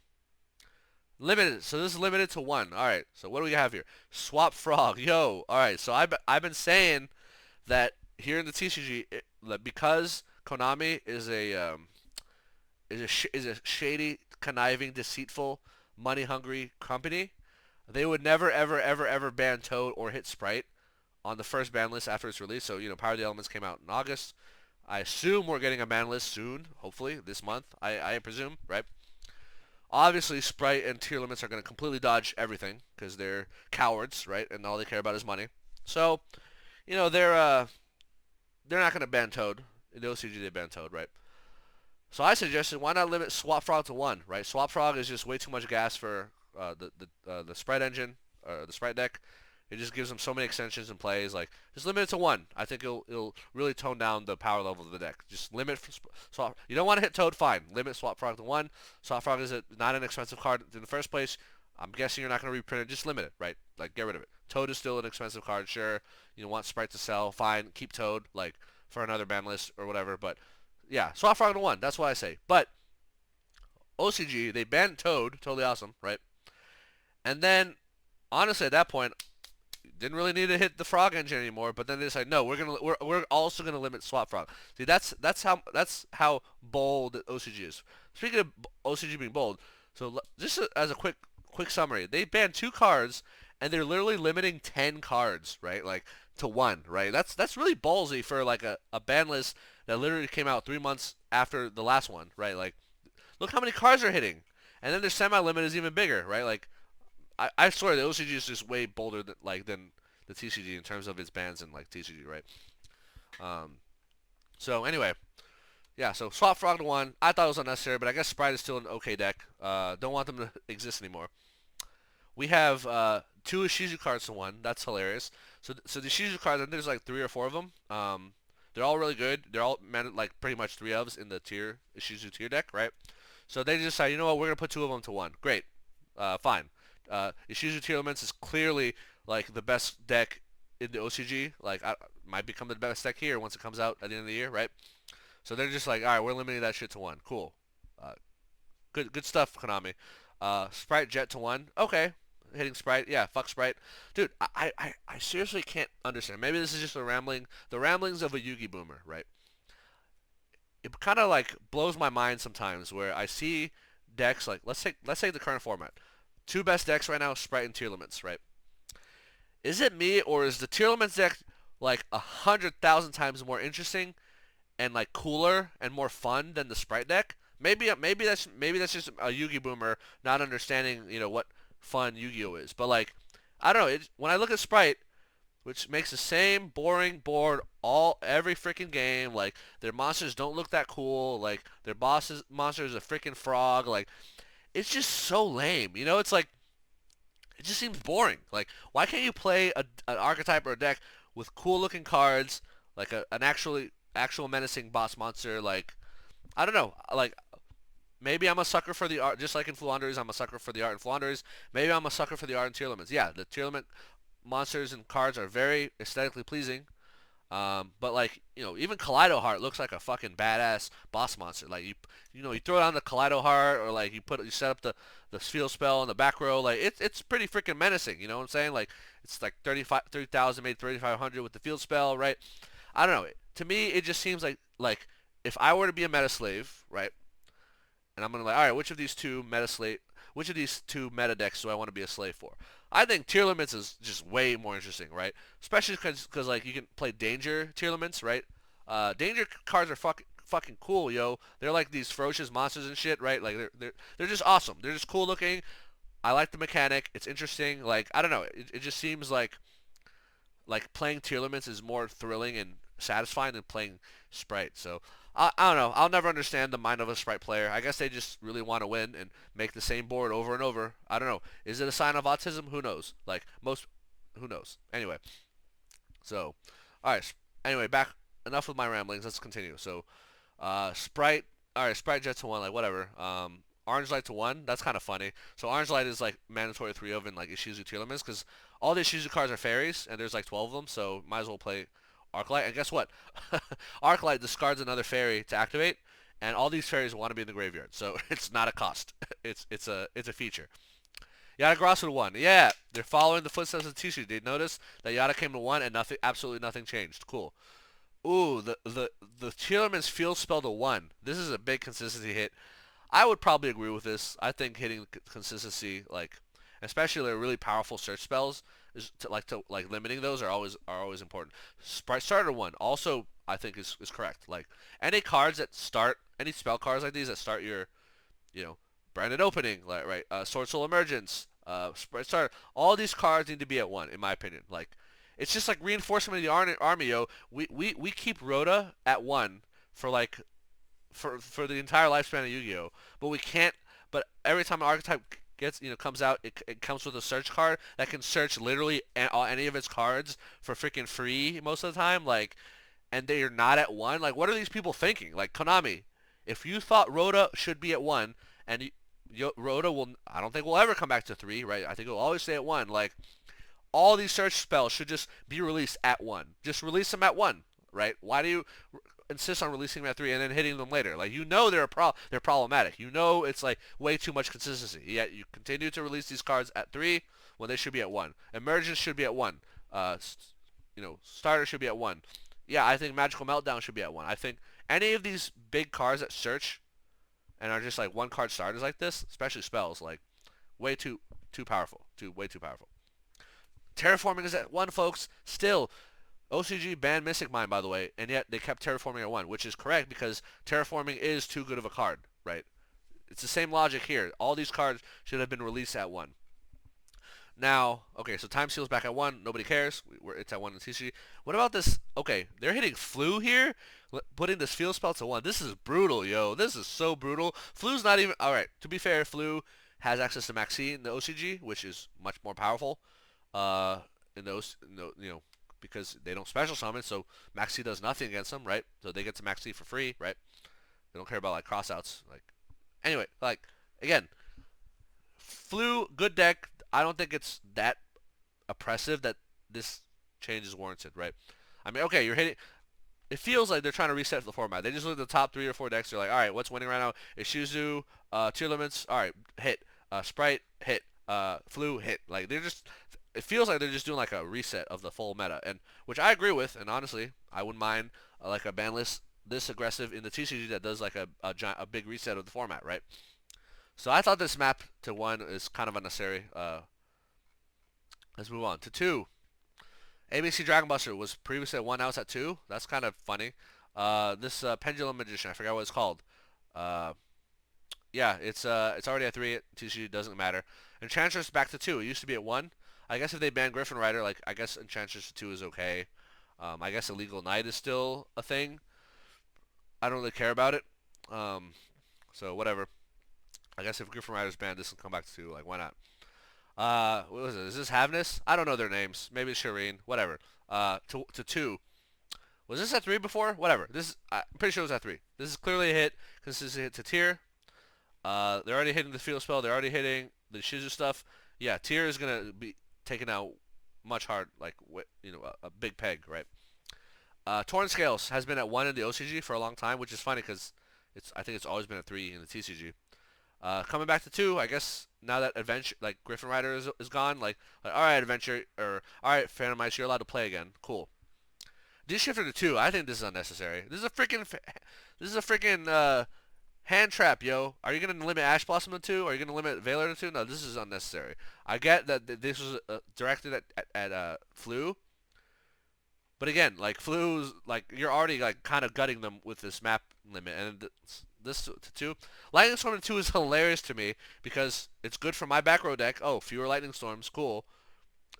Limited. So this is limited to 1. All right. So what do we have here? Swap Frog. Yo. All right. So I've been saying that here in the TCG, because Konami is a shady, conniving, deceitful, money-hungry company, they would never, ever, ever, ever ban Toad or hit Sprite on the first ban list after its release. So Power of the Elements came out in August. I assume we're getting a ban list soon. Hopefully this month. I presume, right? Obviously, Sprite and tier limits are going to completely dodge everything because they're cowards, right? And all they care about is money. So, they're not going to ban Toad. In the OCG, they ban Toad, right? So I suggested, why not limit Swap Frog to 1, right? Swap Frog is just way too much gas for the Sprite engine, or the Sprite deck. It just gives them so many extensions and plays. Like, just limit it to 1. I think it'll really tone down the power level of the deck. Just limit Swap. You don't want to hit Toad, fine. Limit Swap Frog to 1. Swap Frog is not an expensive card in the first place. I'm guessing you're not going to reprint it. Just limit it, right? Like, get rid of it. Toad is still an expensive card, sure. You want Sprite to sell, fine. Keep Toad, like, for another ban list or whatever. But, yeah, Swap Frog to 1. That's what I say. But OCG, they banned Toad. Totally awesome, right? And then, honestly, at that point, didn't really need to hit the Frog engine anymore. But then they decided, no, we're also gonna limit Swap Frog. See, that's how bold OCG is. Speaking of OCG being bold, so just as a quick summary, they banned 2 cards, and they're literally limiting 10 cards, right? Like to 1, right? That's really ballsy for like a ban list that literally came out 3 months after the last one, right? Like, look how many cards are hitting. And then their semi-limit is even bigger, right? Like I swear the OCG is just way bolder than the TCG in terms of its bans and like TCG, right? Um, so anyway, yeah. So swap Frog to 1. I thought it was unnecessary, but I guess Sprite is still an okay deck. Don't want them to exist anymore. We have 2 Ishizu cards to 1. That's hilarious. So the Ishizu cards, I think there's like 3 or 4 of them. They're all really good. They're all like pretty much 3 ofs in the Ishizu tier deck, right? So they decide, you know what, we're gonna put 2 of them to 1. Great, fine. Ishizu tier elements is clearly like the best deck in the OCG. Like, might become the best deck here once it comes out at the end of the year, right? So they're just like, all right, we're limiting that shit to 1. Cool. Uh, good stuff, Konami. Sprite Jet to 1. Okay. Hitting Sprite. Yeah, fuck Sprite. Dude, I seriously can't understand. Maybe this is just the ramblings of a YugiBoomer, right? It kind of like blows my mind sometimes where I see decks like, let's take the current format. 2 best decks right now, Sprite and Tier Limits, right? Is it me, or is the Tier Limits deck like 100,000 times more interesting and like cooler and more fun than the Sprite deck? Maybe that's just a YugiBoomer not understanding, what fun Yu-Gi-Oh is. But like, I don't know. When I look at Sprite, which makes the same boring board every freaking game, like their monsters don't look that cool, like their monster is a freaking frog, like it's just so lame. It's like it just seems boring. Like, why can't you play an archetype or a deck with cool looking cards, like an actual menacing boss monster? Like, I don't know. Like, maybe I'm a sucker for the art, just like in Fluanderies, I'm a sucker for the art in Fluanderies. Maybe I'm a sucker for the art in Tier Limits. Yeah, the Tier Limit monsters and cards are very aesthetically pleasing. But like, even Kaleido Heart looks like a fucking badass boss monster. Like you throw down the Kaleido Heart, or like you set up the field spell in the back row. Like it's pretty freaking menacing. You know what I'm saying? Like it's like 30,000 made 3,500 with the field spell, right? I don't know. To me, it just seems like if I were to be a meta slave, right? And I'm gonna like, all right, which of these 2 meta decks do I want to be a slave for? I think Tier Limits is just way more interesting, right? Especially because like you can play Danger Tier Limits, right? Danger cards are fucking cool, yo. They're like these ferocious monsters and shit, right? Like they're just awesome. They're just cool looking. I like the mechanic. It's interesting. Like, I don't know. It just seems like playing Tier Limits is more thrilling and satisfying than playing Sprite. So I don't know. I'll never understand the mind of a Sprite player. I guess they just really want to win and make the same board over and over. I don't know. Is it a sign of autism? Who knows? Who knows? Anyway, so, all right. Anyway, back. Enough with my ramblings. Let's continue. So, Sprite. All right, Sprite Jet to 1. Like, whatever. Orange Light to 1. That's kind of funny. So Orange Light is like mandatory 3 of in like Ishizu Tier Limits, because all the Ishizu cards are fairies and there's like 12 of them. So might as well play Arclight. And guess what? Arclight discards another fairy to activate, and all these fairies want to be in the graveyard. So it's not a cost. It's a feater. Yada Grosso to 1. Yeah, they're following the footsteps of Tishu. They notice that Yada came to 1 and absolutely nothing changed. Cool. Ooh, the Tearman's field spell to 1. This is a big consistency hit. I would probably agree with this. I think hitting consistency, like especially like really powerful search spells, to limiting those are always important. Sprite Starter 1 also I think is correct. Like any spell cards like these that start your you know Branded Opening, like right, Sword Soul Emergence, Sprite Starter. All these cards need to be at 1 in my opinion. Like it's just like reinforcement of the army, yo. We keep Rhoda at 1 for like for the entire lifespan of Yu-Gi-Oh, but we can't. But every time an archetype comes out, it comes with a search card that can search literally any of its cards for freaking free most of the time. Like, and they are not at 1. Like, what are these people thinking? Like, Konami, if you thought Rhoda should be at 1, and Rhoda I don't think will ever come back to 3, right? I think it'll always stay at 1. Like, all these search spells should just be released at 1. Just release them at 1, right? Why do you insist on releasing them at 3 and then hitting them later? Like, they're problematic. It's like way too much consistency. Yet you continue to release these cards at 3 when they should be at 1. Emergence should be at 1. Starter should be at 1. Yeah, I think Magical Meltdown should be at 1. I think any of these big cards that search and are just like 1-card starters like this, especially spells, like way too powerful. Way too powerful. Terraforming is at 1, folks. Still, OCG banned Mystic Mine, by the way, and yet they kept Terraforming at 1, which is correct because Terraforming is too good of a card, right? It's the same logic here. All these cards should have been released at 1. Now, okay, so Time Seal's back at 1. Nobody cares. It's at 1 in TCG. What about this? Okay, they're hitting Flu here, putting this field spell to 1. This is brutal, yo. This is so brutal. Flu's not even... Alright, to be fair, Flu has access to Maxi in the OCG, which is much more powerful. In those, because they don't special summon, so Maxi does nothing against them, right? So they get to Maxi for free, right? They don't care about, like, crossouts. Like, anyway, like, again, Flu, good deck. I don't think it's that oppressive that this change is warranted, right? I mean, okay, you're hitting... It feels like they're trying to reset the format. They just look at the top 3 or 4 decks. They're like, all right, what's winning right now? Ishizu, Tier Limits, all right, hit. Sprite, hit. Flu, hit. Like, they're just... It feels like they're just doing like a reset of the full meta, and which I agree with. And honestly, I wouldn't mind like a ban list this aggressive in the TCG that does like a big reset of the format, right? So I thought this map to 1 is kind of unnecessary. Let's move on to 2. ABC Dragon Buster was previously at 1, now it's at 2. That's kind of funny. This Pendulum Magician, I forgot what it's called. Yeah, it's already at 3. TCG doesn't matter. Enchantress back to 2. It used to be at 1. I guess if they ban Griffin Rider, like, I guess Enchantress to 2 is okay. I guess Illegal Knight is still a thing. I don't really care about it. So whatever. I guess if Griffin Rider's banned, this will come back to 2. Like, why not? What was it? Is this Havness? I don't know their names. Maybe it's Shireen. Whatever. To 2. Was this at 3 before? Whatever. I'm pretty sure it was at 3. This is clearly a hit. Consistent hit to tier. They're already hitting the field spell. They're already hitting the Shizu stuff. Yeah, tier is gonna be taken out much hard, like, a big peg, right? Torn Scales has been at 1 in the OCG for a long time, which is funny because I think it's always been at 3 in the TCG. Coming back to 2, I guess now that Adventure, like, Griffin Rider is gone, like all right, Adventure, or all right, Phantom Ice, you're allowed to play again. Cool. D-Shifter to 2, I think this is unnecessary. This is a freaking hand trap, yo. Are you gonna limit Ash Blossom to 2? Are you gonna limit Veiler to 2? No, this is unnecessary. I get that this was directed at Flu, but again, like, Flu's, like, you're already like kind of gutting them with this map limit, and this to 2. Lightning Storm to 2 is hilarious to me because it's good for my back row deck. Oh, fewer Lightning Storms, cool.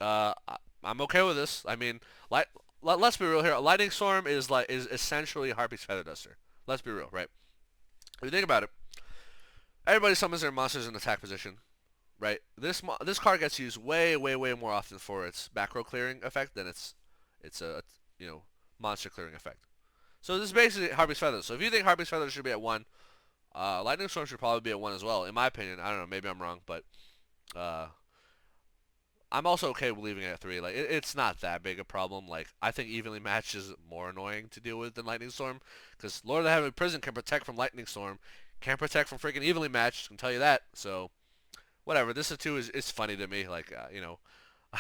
I'm okay with this. I mean, let's be real here. Lightning Storm is essentially Harpy's Feather Duster. Let's be real, right? If you think about it, everybody summons their monsters in attack position, right? This card gets used way, way, way more often for its back row clearing effect than its a monster clearing effect. So this is basically Harpy's Feather. So if you think Harpy's Feather should be at 1, Lightning Storm should probably be at 1 as well, in my opinion. I don't know, maybe I'm wrong, but I'm also okay with leaving it at 3. Like, it's not that big a problem. Like, I think Evenly Matched is more annoying to deal with than Lightning Storm, because Lord of the Heavenly Prison can protect from Lightning Storm, can't protect from freaking Evenly Matched, I can tell you that. So, whatever. This 2 is funny to me. Like,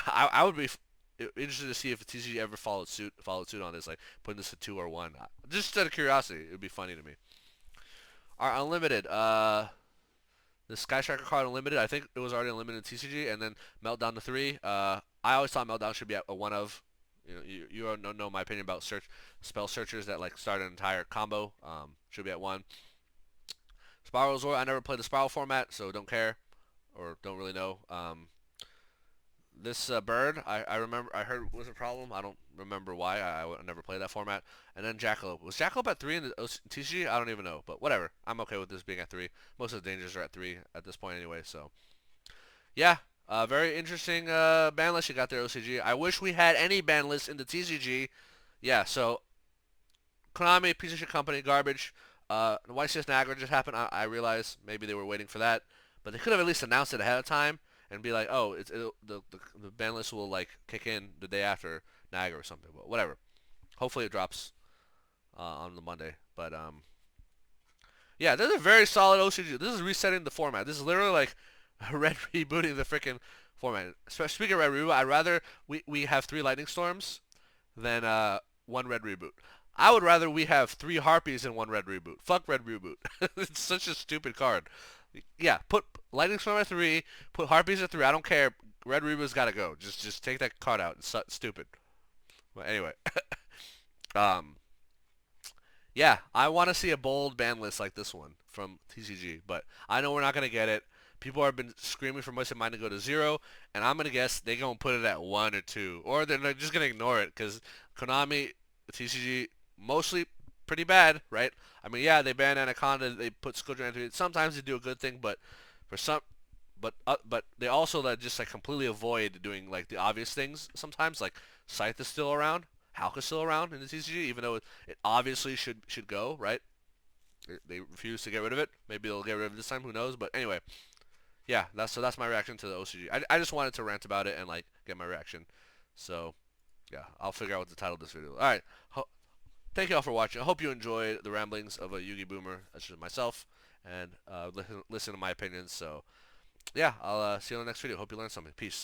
I would be interested to see if the TCG ever followed suit on this, like putting this at 2 or 1. Just out of curiosity, it would be funny to me. Our Unlimited, the Sky Striker card Unlimited, I think it was already Unlimited in TCG, and then Meltdown to 3. I always thought Meltdown should be a 1 of. You don't know my opinion about spell searchers that like start an entire combo. Should be at 1. Spiral Zora, I never played the Spiral format, so don't care, or don't really know. This bird, I heard was a problem. I don't remember why. I never played that format. And then Jackalope. Was Jackalope at 3 in the TCG? I don't even know. But whatever. I'm okay with this being at 3. Most of the dangers are at 3 at this point anyway. So, yeah. Very interesting ban list you got there, OCG. I wish we had any ban lists in the TCG. Yeah, so Konami, piece of shit company, garbage. YCS Niagara just happened. I realize maybe they were waiting for that. But they could have at least announced it ahead of time. And be like, oh, the ban list will like kick in the day after Niagara or something. But whatever. Hopefully it drops on the Monday. But yeah, this is a very solid OCG. This is resetting the format. This is literally like red rebooting the freaking format. Speaking of red reboot, I'd rather we have 3 Lightning Storms than 1 red reboot. I would rather we have 3 Harpies and 1 red reboot. Fuck red reboot. It's such a stupid card. Yeah, put Lightning Storm at 3, put Harpies at 3. I don't care. Red Reboot's gotta go. Just take that card out. It's stupid. But anyway, Yeah, I want to see a bold ban list like this one from TCG, but I know we're not gonna get it. People have been screaming for Moist Mind to go to 0, and I'm gonna guess they gonna put it at 1 or 2, or they're just gonna ignore it because Konami, TCG, mostly pretty bad, right? I mean, yeah, they banned Anaconda, they put Scourge Entry. Sometimes they do a good thing, but for some, but they also just like completely avoid doing like the obvious things sometimes. Like Scythe is still around, Hulk is still around in the TCG, even though it obviously should go, right? They refuse to get rid of it. Maybe they'll get rid of it this time. Who knows? But anyway, yeah. That's my reaction to the OCG. I just wanted to rant about it and like get my reaction. So yeah, I'll figure out what the title of this video. All right. Thank you all for watching. I hope you enjoyed the ramblings of a YugiBoomer, such as myself, and listen to my opinions. So yeah, I'll see you in the next video. Hope you learned something. Peace.